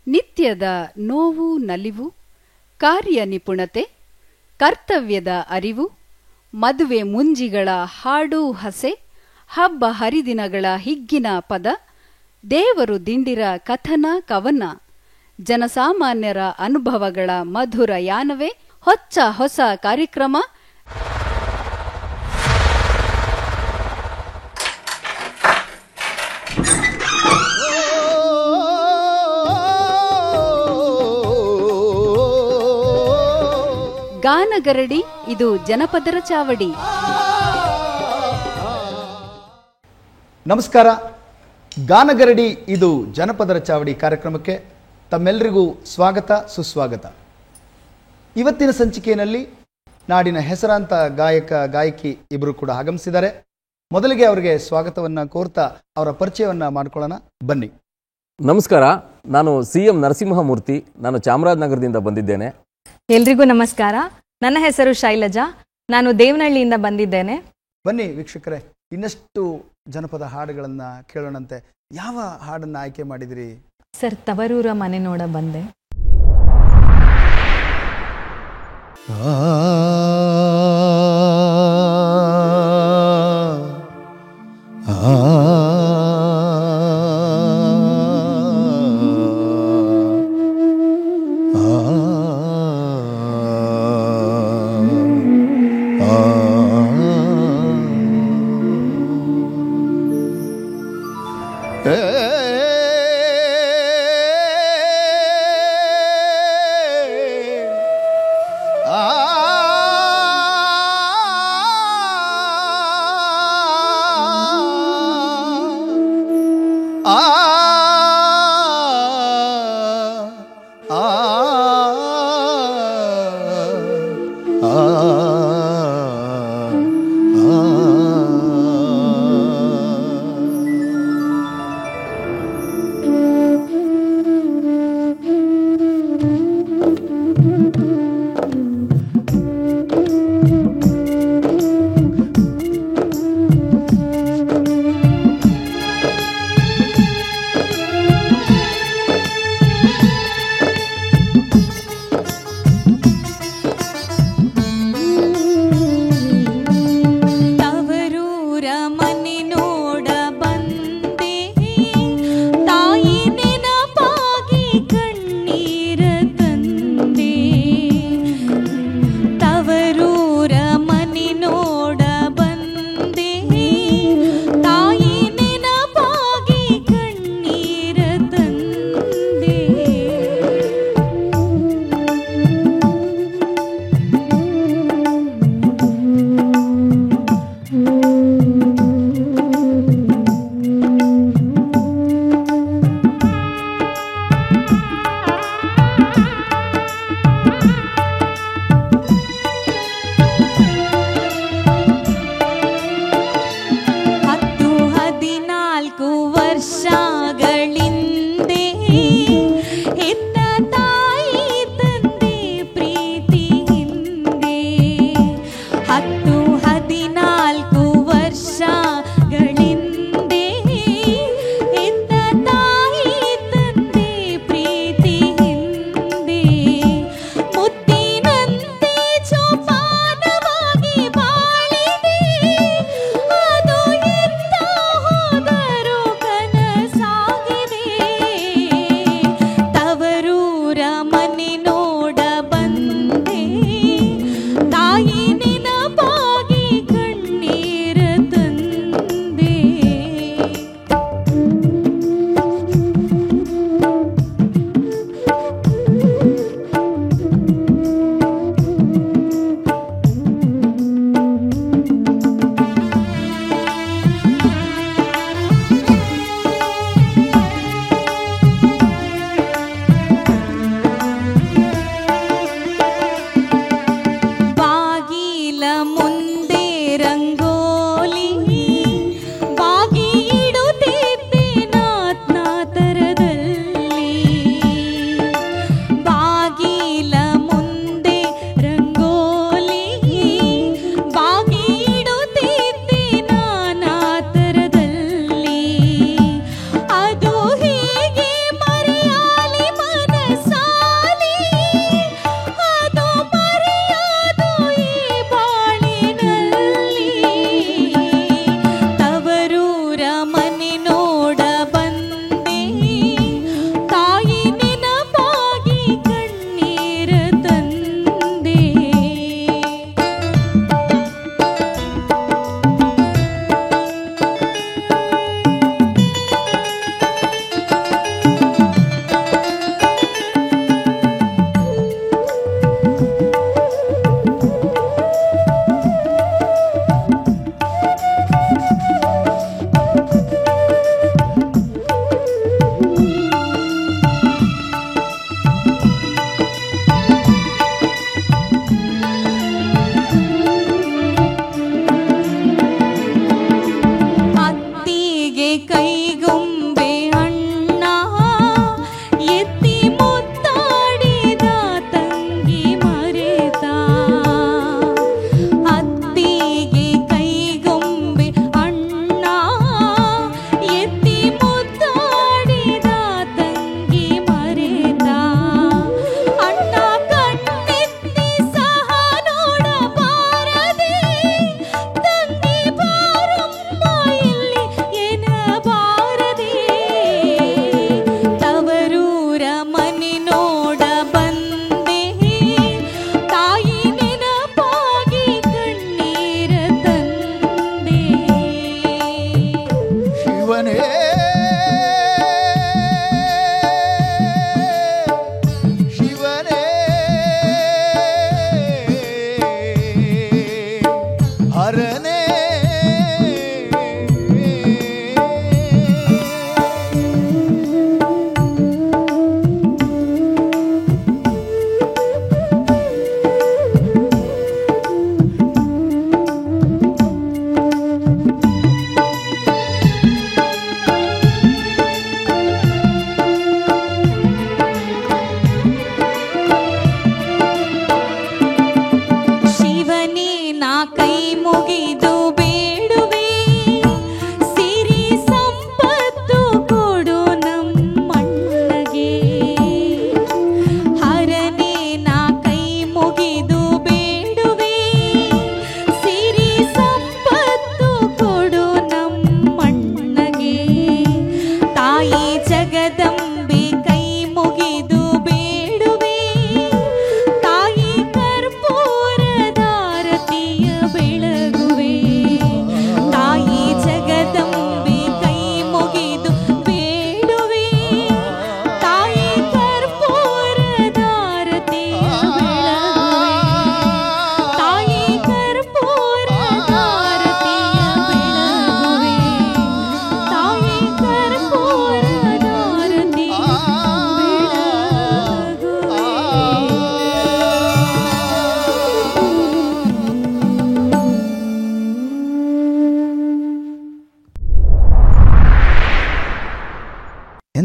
ನಿತ್ಯದ ನೋವು ನಲಿವು, ಕಾರ್ಯ ನಿಪುಣತೆ, ಕರ್ತವ್ಯದ ಅರಿವು, ಮದುವೆ ಮುಂಜಿಗಳ ಹಾಡು ಹಸೆ, ಹಬ್ಬ ಹರಿದಿನಗಳ ಹಿಗ್ಗಿನ ಪದ, ದೇವರು ದಿಂಡಿರ ಕಥನ ಕವನ, ಜನಸಾಮಾನ್ಯರ ಅನುಭವಗಳ ಮಧುರ ಯಾನವೇ ಹೊಚ್ಚ ಹೊಸ ಕಾರ್ಯಕ್ರಮ. ಗಾನಗರಡಿ, ಇದು ಜನಪದರ ಚಾವಡಿ. ನಮಸ್ಕಾರ. ಗಾನಗರಡಿ, ಇದು ಜನಪದರ ಚಾವಡಿ ಕಾರ್ಯಕ್ರಮಕ್ಕೆ ತಮ್ಮೆಲ್ಲರಿಗೂ ಸ್ವಾಗತ, ಸುಸ್ವಾಗತ. ಇವತ್ತಿನ ಸಂಚಿಕೆಯಲ್ಲಿ ನಾಡಿನ ಹೆಸರಾಂತ ಗಾಯಕ ಗಾಯಕಿ ಇಬ್ಬರು ಕೂಡ ಆಗಮಿಸಿದ್ದಾರೆ. ಮೊದಲಿಗೆ ಅವರಿಗೆ ಸ್ವಾಗತವನ್ನು ಕೋರ್ತಾ ಅವರ ಪರಿಚಯವನ್ನು ಮಾಡ್ಕೊಳ್ಳೋಣ, ಬನ್ನಿ. ನಮಸ್ಕಾರ, ನಾನು CM ನರಸಿಂಹಮೂರ್ತಿ. ನಾನು ಚಾಮರಾಜನಗರದಿಂದ ಬಂದಿದ್ದೇನೆ. ಎಲ್ರಿಗೂ ನಮಸ್ಕಾರ. ನನ್ನ ಹೆಸರು ಶೈಲಜಾ. ನಾನು ದೇವನಹಳ್ಳಿಯಿಂದ ಬಂದಿದ್ದೇನೆ. ಬನ್ನಿ ವೀಕ್ಷಕರೇ, ಇನ್ನಷ್ಟು ಜನಪದ ಹಾಡುಗಳನ್ನು ಕೇಳೋಣಂತೆ. ಯಾವ ಹಾಡನ್ನು ಆಯ್ಕೆ ಮಾಡಿದಿರಿ ಸರ್? ತವರೂರ ಮನೆ ನೋಡ ಬಂದೆ.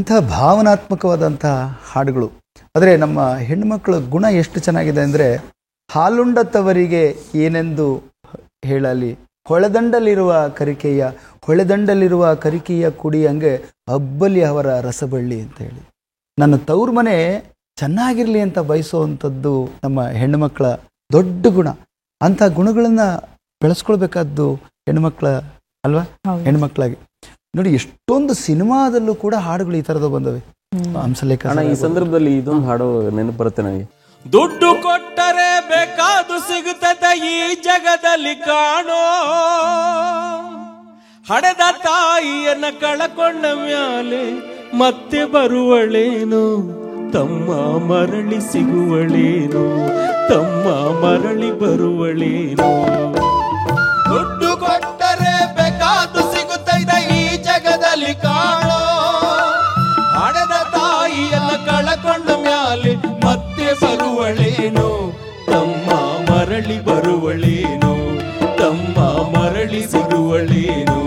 ಎಂಥ ಭಾವನಾತ್ಮಕವಾದಂಥ ಹಾಡುಗಳು. ಆದರೆ ನಮ್ಮ ಹೆಣ್ಣುಮಕ್ಕಳ ಗುಣ ಎಷ್ಟು ಚೆನ್ನಾಗಿದೆ ಅಂದರೆ, ಹಾಲುಂಡ ತವರಿಗೆ ಏನೆಂದು ಹೇಳಲಿ, ಹೊಳೆದಂಡಲಿರುವ ಕರಿಕೆಯ ಕುಡಿಯಂಗೆ ಹಬ್ಬಲಿ ಅವರ ರಸಬಳ್ಳಿ ಅಂತ ಹೇಳಿ. ನನ್ನ ತವ್ರ ಮನೆ ಚೆನ್ನಾಗಿರಲಿ ಅಂತ ಬಯಸುವಂಥದ್ದು ನಮ್ಮ ಹೆಣ್ಣುಮಕ್ಕಳ ದೊಡ್ಡ ಗುಣ. ಅಂಥ ಗುಣಗಳನ್ನು ಬೆಳೆಸ್ಕೊಳ್ಬೇಕಾದ್ದು ಹೆಣ್ಣುಮಕ್ಕಳ ಅಲ್ವಾ, ಹೆಣ್ಮಕ್ಳಾಗಿ. ನೋಡಿ, ಎಷ್ಟೊಂದು ಸಿನಿಮಾದಲ್ಲೂ ಕೂಡ ಹಾಡುಗಳು ಈ ಥರದ್ದು ಬಂದವೆ. ಹಂಸಲೇಖ ಈ ಸಂದರ್ಭದಲ್ಲಿ ಇದೊಂದು ಹಾಡು ನೆನಪು ಬರುತ್ತೆ ನನಗೆ. ದುಡ್ಡು ಕೊಟ್ಟರೆ ಬೇಕಾದು ಸಿಗುತ್ತದೆ ಈ ಜಗದಲ್ಲಿ ಕಾಣೋ, ಹಡೆದ ತಾಯಿಯನ್ನ ಕಳಕೊಂಡ ಮ್ಯಾಲೆ ಮತ್ತೆ ಬರುವಳೇನು, ತಮ್ಮ ಮರಳಿ ಸಿಗುವಳೇನು, ತಮ್ಮ ಮರಳಿ ಬರುವಳೇನು. ದುಡ್ಡು ಕೊಟ್ಟರೆ ಬೇಕಾದು ಸಿಗುತ್ತದೆ ಈ ಜಗದಲ್ಲಿ ಕಾಣೋ, ಹಡೆದ ತಾಯಿಯನ್ನ ಕಳಕೊಂಡ ಮ್ಯಾಲೆ ಮತ್ತೆ ಬರುವಳೇನು, ತಮ್ಮ ಮರಳಿ ಬರುವಳೇನು, ತಮ್ಮ ಮರಳಿ ಸಿಗುವಳೇನು.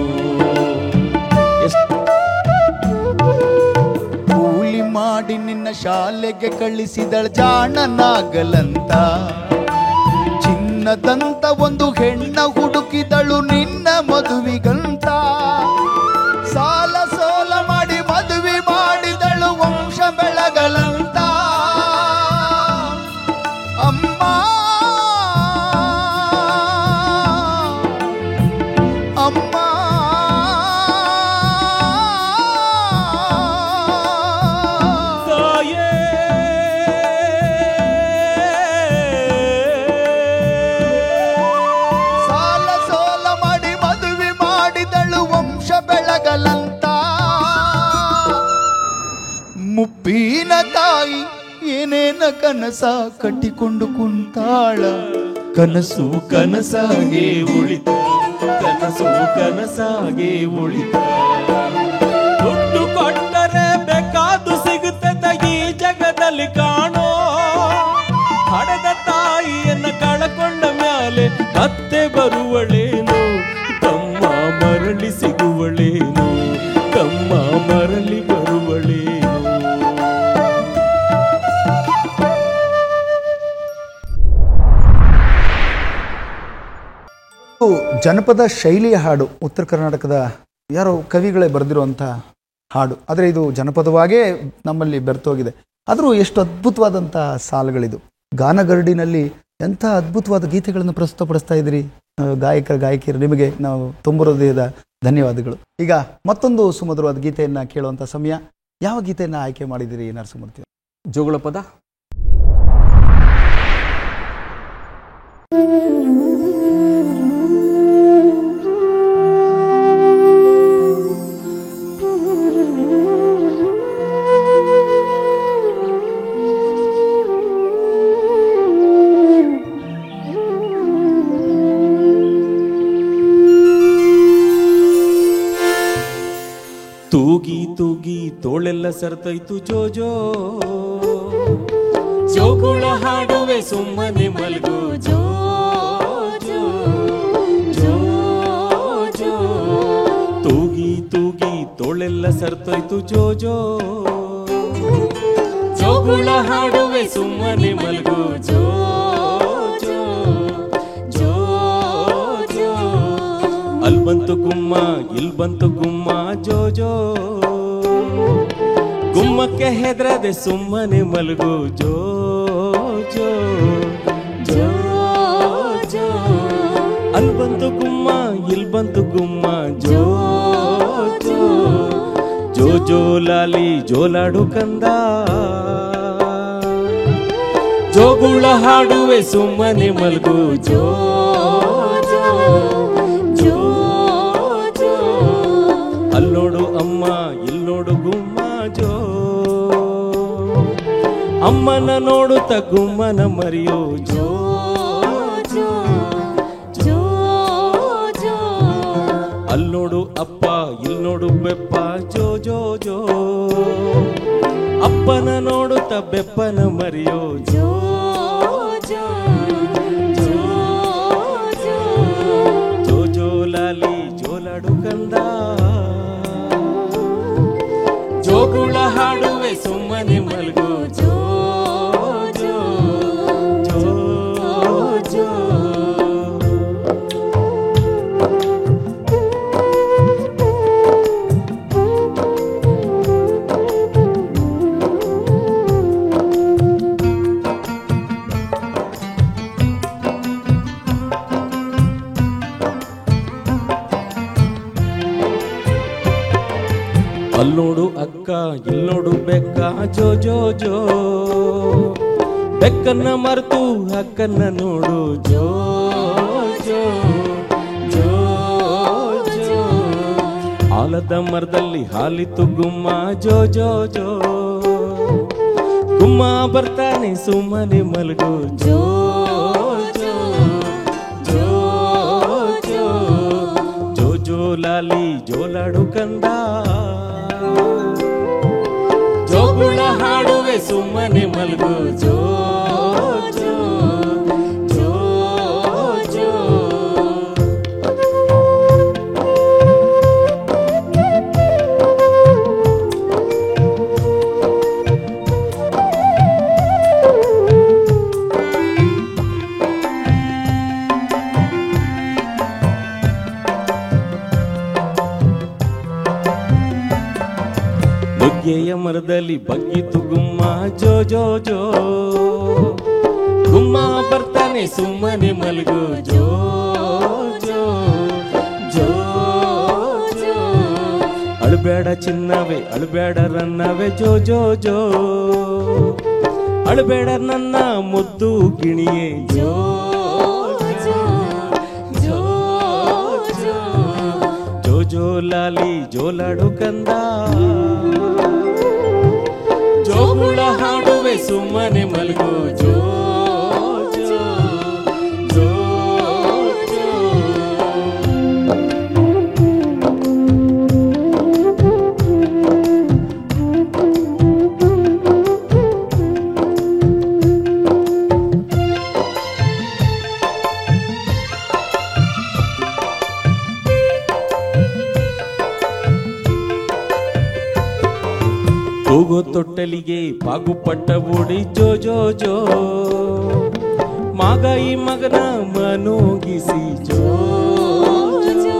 ಕೂಲಿ ಮಾಡಿ ನಿನ್ನ ಶಾಲೆಗೆ ಕಳಿಸಿದಳ ಜಾಣನಾಗಲಂತ, ಚಿನ್ನದಂತ ಒಂದು ಹೆಣ್ಣ ಹುಡುಕಿದಳು ನಿನ್ನ ಮದುವಿಗಂತ. ಸಾಲ ಸೋಲ ಮಾಡಿ ಮದುವೆ ಮಾಡಿದಳು ವಂಶ ಬೆಳಗಲಂತ. ಅಮ್ಮ ಅಮ್ಮ ತಾಯೇ ಸಾಲ ಸೋಲ ಮಾಡಿ ಮದುವೆ ಮಾಡಿದಳು ವಂಶ ಬೆಳಗಲಂತ. ಮುಪ್ಪಿನ ತಾಯಿ ಏನೇನ ಕನಸ ಕಟ್ಟಿಕೊಂಡು ಕುಂತಾಳ, ಕನಸು ಕನಸಾಗೆ ಉಳಿತ, ಕನಸು ಕನಸಾಗೆ ಉಳಿತ. ದುಡ್ಡು ಕೊಟ್ಟರೆ ಬೇಕಾದು ಸಿಗುತ್ತದೆ ಈ ಜಗದಲ್ಲಿ ಕಾಣೋ, ಹಡೆದ ತಾಯಿಯನ್ನ ಕಳಕೊಂಡ ಮ್ಯಾಲೆ ಮತ್ತೆ ಬರುವಳೇನು, ತಮ್ಮ ಮರಳಿ ಸಿಗುವಳೇನು, ತಮ್ಮ ಮರಳಿ ಬರುವಳೇನು. ಜನಪದ ಶೈಲಿಯ ಹಾಡು, ಉತ್ತರ ಕರ್ನಾಟಕದ ಯಾರೋ ಕವಿಗಳೇ ಬರೆದಿರುವಂಥ ಹಾಡು. ಆದರೆ ಇದು ಜನಪದವಾಗೇ ನಮ್ಮಲ್ಲಿ ಬೆರ್ತೋಗಿದೆ. ಆದರೂ ಎಷ್ಟು ಅದ್ಭುತವಾದಂಥ ಸಾಲುಗಳಿದು. ಗಾನಗರಡಿನಲ್ಲಿ ಎಂಥ ಅದ್ಭುತವಾದ ಗೀತೆಗಳನ್ನು ಪ್ರಸ್ತುತಪಡಿಸ್ತಾ ಇದ್ದೀರಿ ಗಾಯಕಿಯರು. ನಿಮಗೆ ನಾವು ತುಂಬ ಹೃದಯದ ಧನ್ಯವಾದಗಳು. ಈಗ ಮತ್ತೊಂದು ಸುಮಧುರವಾದ ಗೀತೆಯನ್ನು ಕೇಳುವಂಥ ಸಮಯ. ಯಾವ ಗೀತೆಯನ್ನು ಆಯ್ಕೆ ಮಾಡಿದ್ದೀರಿ ನರಸಿಂಹಮೂರ್ತಿ? ಜೋಗುಳ ಪದ. ತೂಗಿ ತೂಗಿ ತೋಳೆಲ್ಲ ಸರ್ತೈತು ಜೋಜೋ, ಜೋಗುಳ ಹಾಡುವೆ ಸುಮ್ಮನೆ ಮಲ್ಗು ಜೋ ಜೋ ಜೋ ಜೋ. ತೂಗಿ ತೂಗಿ ತೋಳೆಲ್ಲ ಸರ್ತೈತು ಜೋಜೋ, ಜೋಗುಳ ಹಾಡುವೆ ಸುಮ್ಮನೆ ಮಲ್ಗು ಜೋ ಜೋ ಜೋ ಜೋ. ಅಲ್ ಬಂತು ಗುಮ್ಮ ಇಲ್ ಬಂತು ಗುಮ್ಮ ಜೋ ಜೋ, ಗುಮ್ಮಕ್ಕೆ ಹೆದ್ರದೆ ಸುಮ್ಮನೆ ಮಲಗು ಜೋ ಜೋ ಜೋ ಜೋ. ಅಲ್ ಬಂತು ಗುಮ್ಮ ಇಲ್ ಬಂತು ಗುಮ್ಮ ಜೋ ಜೋ ಜೋ ಜೋ ಲಾಲಿ ಜೋಲಾಡು ಕಂದ, ಜೋಗುಳ ಹಾಡುವೆ ಸುಮ್ಮನೆ ಮಲಗು ಜೋ ಜೋ ಜೋ ಜೋ. ಅಲ್ಲೋಡು ಅಮ್ಮ ಇಲ್ಲೋಡು ಗುಮ್ಮ ಜೋ, ಅಮ್ಮನ ನೋಡುತ್ತ ಗುಮ್ಮನ ಮರಿಯೋ ಜೋ ಜೋ ಜೋ ಜೋ. ಅಲ್ಲೋಡು ಅಪ್ಪ ಇಲ್ನೋಡು ಬೆಪ್ಪ ಜೋ ಜೋ ಜೋ, ಅಪ್ಪನ ನೋಡುತ್ತ ಬೆಪ್ಪನ ಮರಿಯೋ ಜೋ ಜೋ ಜೋ ಜೋ. ಜೋ ಜೋ ಲಾಲಿ ಜೋಲಾಡು ಕಂದ, ಜೋಗುಳ ಇಲ್ ನೋಡು ಬೆಕ್ಕ ಜೋ ಜೋ ಜೋ, ಬೆಕ್ಕನ್ನ ಮರೆತು ಹಕ್ಕನ್ನ ನೋಡು ಜೋ ಜೋ ಜೋ ಜೋ. ಆಲದ ಮರದಲ್ಲಿ ಹಾಲಿತು ಗುಮ್ಮ ಜೋ ಜೋ ಜೋ, ಗುಮ್ಮ ಬರ್ತಾನೆ ಸುಮ್ಮನೆ ಮಲಗು ಜೋ ಜೋ ಜೋ ಜೋ ಜೋ ಜೋ ಲಾಲಿ ಜೋಲಾಡು ಕಂದ, ಜೋಗುಳ ಹಾಡುವೆ ಸುಮ್ಮನೆ ಮಲಗು ಜೋ ಜೋ ಜೋ ಜೋ. ನುಗ್ಗೆಯ ಮರದಲ್ಲಿ ಬಗ್ಗಿತು ಗುಮ್ಮ ಜೋ ಜೋ ಜೋ, ಗುಮ್ಮ ಬರ್ತಾನೆ ಸುಮ್ಮನೆ ಮಲಗು ಜೋ ಜೋ ಜೋ ಜೋ. ಅಳಬೇಡ ಚಿನ್ನವೇ ಅಳಬೇಡ ರನ್ನವೇ ಜೋ ಜೋ ಜೋ, ಅಳಬೇಡ ನನ್ನ ಮುದ್ದು ಗಿಣಿಯೇ ಜೋ ಜೋ ಜೋ ಜೋ ಜೋ ಜೋ ಲಾಲಿ ಜೋಲಾಡು ಕಂದ, ಜೋಗುಳ ಹಾಡುವೆ ಸುಮ್ಮನೆ ಮಲಗು ಜೋ ಜೋ ಜೋ ಜೋ. ತೂಗೋ ತೊಟ್ಟಲಿಗೆ ಬಾಗುಪಟ್ಟ ಓಡಿ ಜೋ ಜೋ ಜೋ, ಮಾಗಾಯಿ ಮಗನ ಮನೋಗಿಸಿ ಜೋ ಜೋ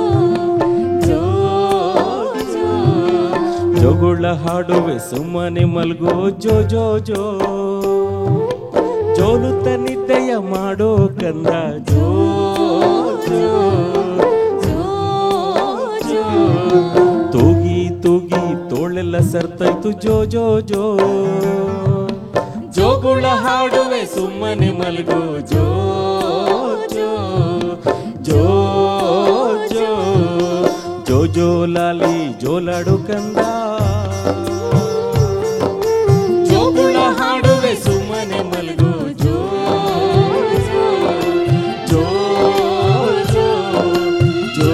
ಜೋ ಜೋ. ಜೋಗುಳ ಹಾಡುವೆ ಸುಮ್ಮನೆ ಮಲ್ಗೋ ಜೋ ಜೋ ಜೋ, ಜೋಲುತ್ತ ನಿದ್ದೆಯ ಮಾಡೋ ಕಂದ ಜೋ ಜೋ ಜೋ ಜೋ. ತೂಗಿ ತೂಗಿ ತೋಳೆಲ್ಲ ಸರ್ತೈತು ಜೋ ಜೋ ಜೋ, ಜೋಗುಳ ಹಾಡುವೆ ಸುಮ್ಮನೆ ಮಲಗು ಜೋ ಜೋ ಜೋ ಜೋ ಜೋ ಜೋ ಲಾಲಿ ಜೋಲಾಡು ಕಂದ, ಜೋಗುಳ ಹಾಡುವೆ ಸುಮ್ಮನೆ ಮಲಗು ಜೋ ಜೋ ಜೋ ಜೋ ಜೋ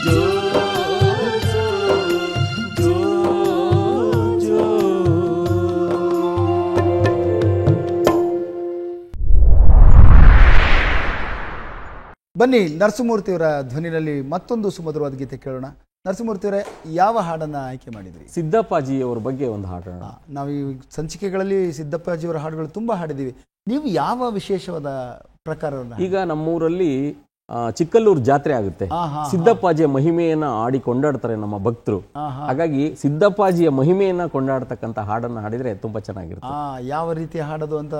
ಜೋ ಜೋ ಜೋ. ಬನ್ನಿ ನರಸಿಂಹಮೂರ್ತಿಯವರ ಧ್ವನಿನಲ್ಲಿ ಮತ್ತೊಂದು ಸುಮಧುರವಾದ ಗೀತೆ ಕೇಳೋಣ. ನರಸಿಂಹಮೂರ್ತಿಯವರೇ, ಯಾವ ಹಾಡನ್ನ ಆಯ್ಕೆ ಮಾಡಿದ್ರಿ? ಸಿದ್ದಪ್ಪಾಜಿಯವರ ಬಗ್ಗೆ ಒಂದು ಹಾಡು. ನಾವು ಈ ಸಂಚಿಕೆಗಳಲ್ಲಿ ಸಿದ್ದಪ್ಪಾಜಿಯವರ ಹಾಡುಗಳು ತುಂಬಾ ಹಾಡಿದೀವಿ. ನೀವು ಯಾವ ವಿಶೇಷವಾದ ಪ್ರಕಾರವನ್ನು? ಈಗ ನಮ್ಮೂರಲ್ಲಿ ಚಿಕ್ಕಲ್ಲೂರು ಜಾತ್ರೆ ಆಗುತ್ತೆ. ಸಿದ್ದಪ್ಪಾಜಿಯ ಮಹಿಮೆಯನ್ನ ಆಡಿ ಕೊಂಡಾಡ್ತಾರೆ ನಮ್ಮ ಭಕ್ತರು. ಹಾಗಾಗಿ ಸಿದ್ದಪ್ಪಾಜಿಯ ಮಹಿಮೆಯನ್ನ ಕೊಂಡಾಡ್ತಕ್ಕಂಥ ಹಾಡನ್ನ ಹಾಡಿದ್ರೆ ತುಂಬಾ ಚೆನ್ನಾಗಿರುತ್ತೆ. ಯಾವ ರೀತಿ ಹಾಡೋದು ಅಂತ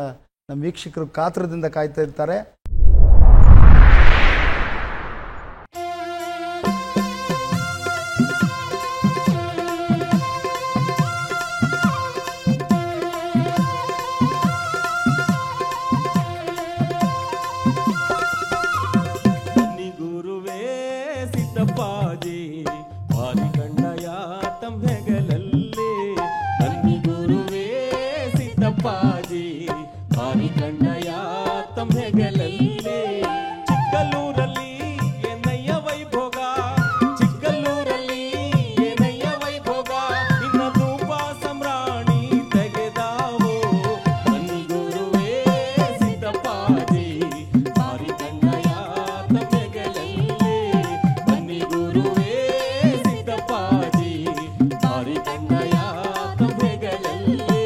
ನಮ್ಮ ವೀಕ್ಷಕರು ಕಾತರದಿಂದ ಕಾಯ್ತಾ ಇರ್ತಾರೆ. ಸಿದ್ದಪ್ಪಾಜಿ ಬಾರಿ ಕಣ್ಣಯ್ಯ ತಮ್ಮೆಗಳಲ್ಲಿ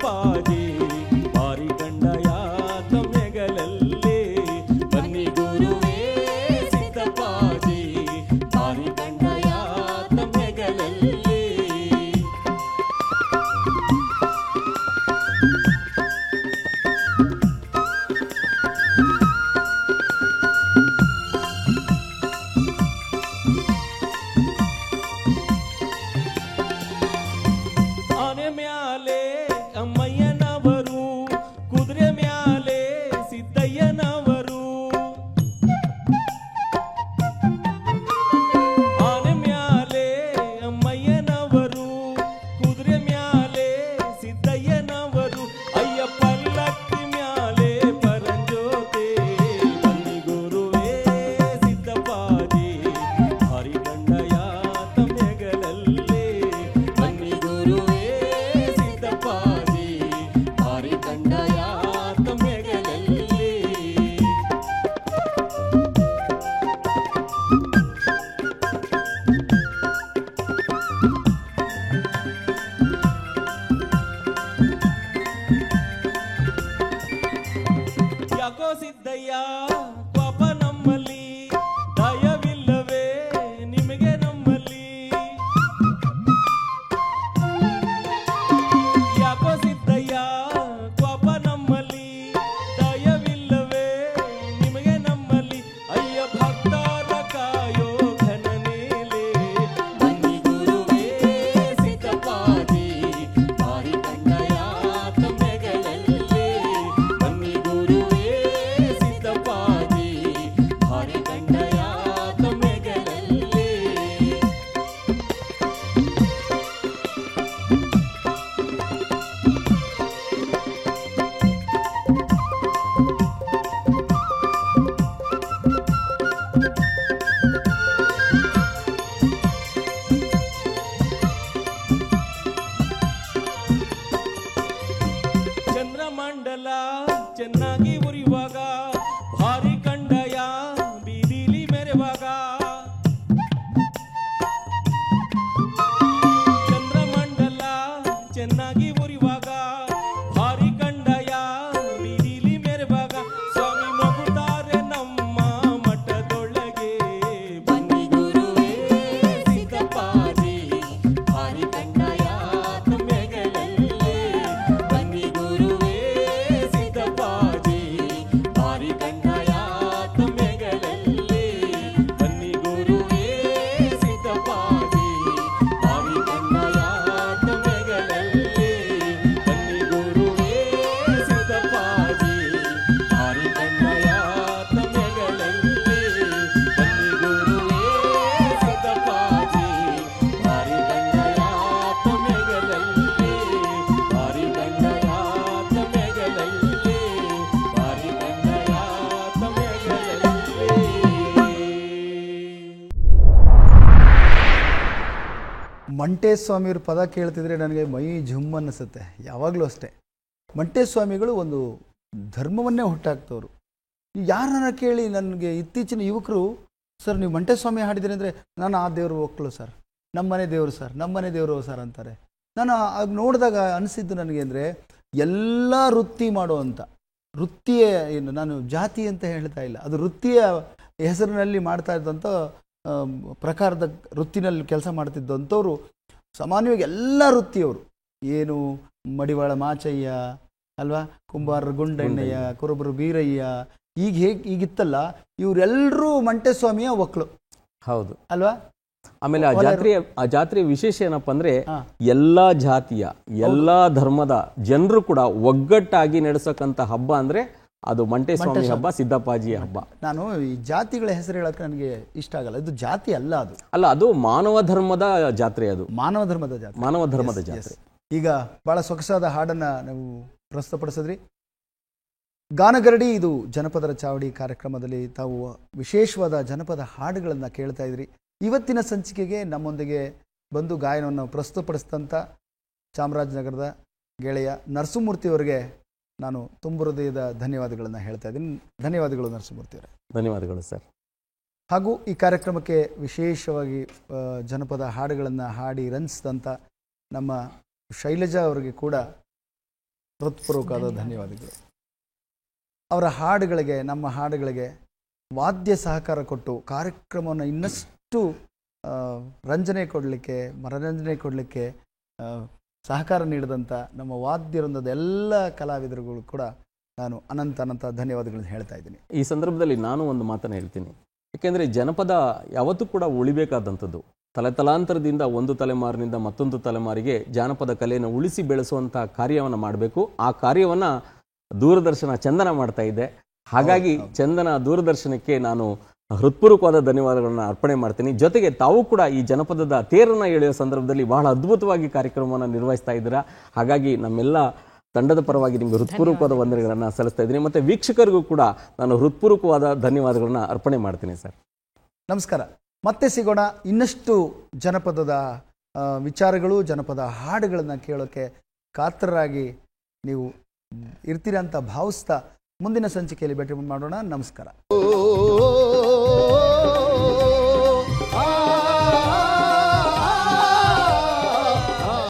ಸಿದ್ದಪ್ಪಾಜಿ ಭಾರಿ ಕಂಡಯ ತಮ್ಮೆಗಳಲ್ಲೇ ಬನ್ನಿ ಗುರುವೇ ಸಿದ್ದಪ್ಪಾಜಿ ಭಾರಿ ಕಂಡಯ ತಮ್ಮೆಗಳಲ್ಲೇ. ಆನೆ ಮ್ಯಾಲೆ ಅಮ್ಮಯ್ಯನವರು, ಕುದುರೆ ಮ್ಯಾಲೆ ಸಿದ್ದಯ್ಯನವರು. ಆನೆ ಮ್ಯಾಲೆ ಅಮ್ಮಯ್ಯನವರು, ಕುದುರೆ ಮ್ಯಾಲೆ ಸಿದ್ದಯ್ಯನವರು. ಅಯ್ಯ ಪಲ್ಲಕ್ಕಿ ಮ್ಯಾಲೆ ಪರಂಜೋತೆ ಬನ್ನಿ ಗುರುವೇ ಸಿದ್ದಪ್ಪಾಜಿ ಭಾರಿ ಕಂಡಯ ತಮ್ಮೆಗಳಲ್ಲೇ ಬನ್ನಿ ಗುರುವೇ ಸಿದ್ದಪ್ಪಾಜಿ ಭಾರಿ ಕಂಡಯ ತಮ್ಮೆಗಳಲ್ಲೇ. ಯಾಕೋ ಸಿದ್ದಯ್ಯ ಪಾಪ ನಮ್ಮಲ್ಲಿ, ದಯವಿಲ್ಲವೇ ನಿಮಗೆ ನಮ್ಮಲ್ಲಿ. ಯಾಕೋ ಸಿದ್ದಯ್ಯ ಪಾಪ ನಮ್ಮಲ್ಲಿ, ದಯವಿಲ್ಲವೇ ನಿಮಗೆ ನಮ್ಮಲ್ಲಿ. ಅಯ್ಯ ಭಕ್ತರ ಕಾಯೋ ಘನನೇಲೆ ಬನ್ನಿ ಗುರುವೇ ಸಿದ್ದಪ್ಪಾಜಿ ಭಾರಿ ಕಂಡಯ ತಮ್ಮೆಗಳಲ್ಲೇ ಬನ್ನಿ ಗುರುವೇ ಸಿದ್ದಪ್ಪಾಜಿ ಭಾರಿ ಕಂಡಯ ತಮ್ಮೆಗಳಲ್ಲೇ. ಚಂದ್ರಮಂಡಲ ಚೆನ್ನಾಗಿ ಉರಿಯುವಾಗ, ಭಾರಿ ಕಂಡಯ ಬೀದಿಲಿ ಮೆರೆವಾಗ. ಚಂದ್ರಮಂಡಲ ಚೆನ್ನಾಗಿ ಉರಿಯುವಾಗ, ಭಾರಿ ಕಂಡಯ ಬೀದಿಲಿ ಮೆರೆವಾಗ. ಸ್ವಾಮಿ ಮಗುತ್ತಾರೆ ನಮ್ಮ ಮಠದೊಳಗೆ ಬನ್ನಿ ಗುರುವೇ ಸಿದ್ದಪ್ಪಾಜಿ ಭಾರಿ ಕಂಡಯ ತಮ್ಮೆಗಳಲ್ಲೇ ಬನ್ನಿ ಗುರುವೇ ಸಿದ್ದಪ್ಪಾಜಿ ಭಾರಿ ಕಂಡಯ ತಮ್ಮೆಗಳಲ್ಲೇ ಬನ್ನಿ ಗುರುವೇ ಸಿದ್ದಪ್ಪಾಜಿ ಭಾರಿ ಕಂಡಯ ತಮ್ಮೆಗಳಲ್ಲೇ ಬನ್ನಿ ಗುರುವೇ ಸಿದ್ದಪ್ಪಾಜಿ ಭಾರಿ ಕಂಡಯ ತಮ್ಮೆಗಳಲ್ಲೇ ಬನ್ನಿ ಗುರುವೇ ಸಿದ್ದಪ್ಪಾಜಿ ಭಾರಿ ಕಂಡಯ ತಮ್ಮೆಗಳಲ್ಲೇ ಭಾರಿ ಕಂಡಯ ತಮ್ಮೆಗಳಲ್ಲೇ ಭಾರಿ ಕಂಡಯ ತಮ್ಮೆಗಳಲ್ಲೇ. ಮಂಟೇಸ್ವಾಮಿಯವ್ರ ಪದ ಕೇಳ್ತಿದ್ರೆ ನನಗೆ ಮೈ ಜುಮ್ ಅನ್ನಿಸುತ್ತೆ. ಯಾವಾಗಲೂ ಅಷ್ಟೇ ಮಂಟೇಸ್ವಾಮಿಗಳು ಒಂದು ಧರ್ಮವನ್ನೇ ಹುಟ್ಟಾಕ್ತವ್ರು. ಯಾರನ್ನ ಕೇಳಿ ನನಗೆ ಇತ್ತೀಚಿನ ಯುವಕರು, ಸರ್ ನೀವು ಮಂಟೇಸ್ವಾಮಿ ಹಾಡಿದ್ರಿ ಅಂದರೆ ನಾನು ಆ ದೇವರು ಒಕ್ಕಲು ಸರ್, ನಮ್ಮನೆ ದೇವರು ಸರ್, ನಮ್ಮನೆ ದೇವರು ಸರ್ ಅಂತಾರೆ. ನಾನು ಆಗ ನೋಡಿದಾಗ ಅನಿಸಿದ್ದು ನನಗೆ ಅಂದರೆ ಎಲ್ಲ ವೃತ್ತಿ ಮಾಡುವಂಥ ವೃತ್ತಿಯೇ, ಏನು ನಾನು ಜಾತಿ ಅಂತ ಹೇಳ್ತಾ ಇಲ್ಲ, ಅದು ವೃತ್ತಿಯ ಹೆಸರಿನಲ್ಲಿ ಮಾಡ್ತಾ ಇದ್ದಂಥ ಪ್ರಕಾರದ ವೃತ್ತಿನಲ್ಲಿ ಕೆಲಸ ಮಾಡ್ತಿದ್ದಂಥವ್ರು ಸಾಮಾನ್ಯವಾಗಿ ಎಲ್ಲ ವೃತ್ತಿಯವರು. ಏನು ಮಡಿವಾಳ ಮಾಚಯ್ಯ ಅಲ್ವಾ, ಕುಂಬಾರರು ಗುಂಡಣ್ಣಯ್ಯ, ಕುರುಬರು ಬೀರಯ್ಯ, ಈಗ ಈಗಿತ್ತಲ್ಲ, ಇವರೆಲ್ಲರೂ ಮಂಟೇಸ್ವಾಮಿಯ ಒಕ್ಕಲು. ಹೌದು ಅಲ್ವಾ. ಆಮೇಲೆ ಆ ಜಾತ್ರೆಯ ವಿಶೇಷ ಏನಪ್ಪ ಅಂದ್ರೆ ಎಲ್ಲಾ ಜಾತಿಯ ಎಲ್ಲಾ ಧರ್ಮದ ಜನರು ಕೂಡ ಒಗ್ಗಟ್ಟಾಗಿ ನಡೆಸಕ್ಕಂತ ಹಬ್ಬ ಅಂದ್ರೆ ಅದು ಮಂಟೇಸ್ವಾಮಿ ಹಬ್ಬ, ಸಿದ್ದಪ್ಪಾಜಿ ಹಬ್ಬ. ನಾನು ಈ ಜಾತಿಗಳ ಹೆಸರು ಹೇಳಕ್ಕೆ ನನಗೆ ಇಷ್ಟ ಆಗಲ್ಲ. ಇದು ಜಾತಿ ಅಲ್ಲ, ಅದು ಮಾನವ ಧರ್ಮದ ಜಾತ್ರೆ. ಅದು ಮಾನವ ಧರ್ಮದ ಜಾತ್ರೆ. ಈಗ ಬಹಳ ಸೊಗಸಾದ ಹಾಡನ್ನ ನಾವು ಪ್ರಸ್ತುತಪಡಿಸಿದ್ರಿ. ಗಾನಗರಡಿ ಇದು ಜನಪದರ ಚಾವಡಿ ಕಾರ್ಯಕ್ರಮದಲ್ಲಿ ತಾವು ವಿಶೇಷವಾದ ಜನಪದ ಹಾಡುಗಳನ್ನು ಕೇಳ್ತಾ ಇದ್ರಿ. ಇವತ್ತಿನ ಸಂಚಿಕೆಗೆ ನಮ್ಮೊಂದಿಗೆ ಬಂದು ಗಾಯನವನ್ನು ಪ್ರಸ್ತುತಪಡಿಸಿದಂಥ ಚಾಮರಾಜನಗರದ ಗೆಳೆಯ ನರಸಿಂಹಮೂರ್ತಿಯವರಿಗೆ ನಾನು ತುಂಬ ಹೃದಯದ ಧನ್ಯವಾದಗಳನ್ನು ಹೇಳ್ತಾ ಇದ್ದೀನಿ. ಧನ್ಯವಾದಗಳು ನರಸಿಂಹಮೂರ್ತಿಯವರೇ. ಧನ್ಯವಾದಗಳು ಸರ್. ಹಾಗೂ ಈ ಕಾರ್ಯಕ್ರಮಕ್ಕೆ ವಿಶೇಷವಾಗಿ ಜನಪದ ಹಾಡುಗಳನ್ನು ಹಾಡಿ ರಂಜಿಸಿದಂಥ ನಮ್ಮ ಶೈಲಜಾ ಅವರಿಗೆ ಕೂಡ ಹೃತ್ಪೂರ್ವಕವಾದ ಧನ್ಯವಾದಗಳು. ಅವರ ಹಾಡುಗಳಿಗೆ, ನಮ್ಮ ಹಾಡುಗಳಿಗೆ ವಾದ್ಯ ಸಹಕಾರ ಕೊಟ್ಟು ಕಾರ್ಯಕ್ರಮವನ್ನು ಇನ್ನಷ್ಟು ರಂಜನೆ ಕೊಡಲಿಕ್ಕೆ, ಮನರಂಜನೆ ಕೊಡಲಿಕ್ಕೆ ಸಹಕಾರ ನೀಡಿದಂಥ ನಮ್ಮ ವಾದ್ಯವೃಂದದ ಎಲ್ಲ ಕಲಾವಿದರುಗಳು ಕೂಡ ನಾನು ಅನಂತ ಧನ್ಯವಾದಗಳನ್ನು ಹೇಳ್ತಾ ಇದ್ದೀನಿ. ಈ ಸಂದರ್ಭದಲ್ಲಿ ನಾನು ಒಂದು ಮಾತನ್ನು ಹೇಳ್ತೀನಿ. ಯಾಕೆಂದರೆ ಜನಪದ ಯಾವತ್ತೂ ಕೂಡ ಉಳಿಬೇಕಾದಂಥದ್ದು. ತಲೆತಲಾಂತರದಿಂದ ಒಂದು ತಲೆಮಾರಿನಿಂದ ಮತ್ತೊಂದು ತಲೆಮಾರಿಗೆ ಜಾನಪದ ಕಲೆಯನ್ನು ಉಳಿಸಿ ಬೆಳೆಸುವಂಥ ಕಾರ್ಯವನ್ನು ಮಾಡಬೇಕು. ಆ ಕಾರ್ಯವನ್ನು ದೂರದರ್ಶನ ಚಂದನ ಮಾಡ್ತಾ ಇದೆ. ಹಾಗಾಗಿ ಚಂದನ ದೂರದರ್ಶನಕ್ಕೆ ನಾನು ಹೃತ್ಪೂರ್ವಕವಾದ ಧನ್ಯವಾದಗಳನ್ನು ಅರ್ಪಣೆ ಮಾಡ್ತೀನಿ. ಜೊತೆಗೆ ತಾವು ಕೂಡ ಈ ಜನಪದದ ತೇರನ್ನು ಎಳೆಯುವ ಸಂದರ್ಭದಲ್ಲಿ ಬಹಳ ಅದ್ಭುತವಾಗಿ ಕಾರ್ಯಕ್ರಮವನ್ನು ನಿರ್ವಹಿಸ್ತಾ ಇದ್ದೀರಾ. ಹಾಗಾಗಿ ನಮ್ಮೆಲ್ಲ ತಂಡದ ಪರವಾಗಿ ನಿಮಗೆ ಹೃತ್ಪೂರ್ವಕವಾದ ವಂದನೆಗಳನ್ನು ಸಲ್ಲಿಸ್ತಾ ಇದ್ದೀನಿ. ಮತ್ತು ವೀಕ್ಷಕರಿಗೂ ಕೂಡ ನಾನು ಹೃತ್ಪೂರ್ವಕವಾದ ಧನ್ಯವಾದಗಳನ್ನು ಅರ್ಪಣೆ ಮಾಡ್ತೀನಿ ಸರ್. ನಮಸ್ಕಾರ. ಮತ್ತೆ ಸಿಗೋಣ. ಇನ್ನಷ್ಟು ಜನಪದದ ವಿಚಾರಗಳು, ಜನಪದ ಹಾಡುಗಳನ್ನು ಕೇಳೋಕ್ಕೆ ಕಾತರರಾಗಿ ನೀವು ಇರ್ತೀರ ಅಂತ ಭಾವಿಸ್ತಾ ಮುಂದಿನ ಸಂಚಿಕೆಯಲ್ಲಿ ಭೇಟಿ ಮಾಡೋಣ. ನಮಸ್ಕಾರ.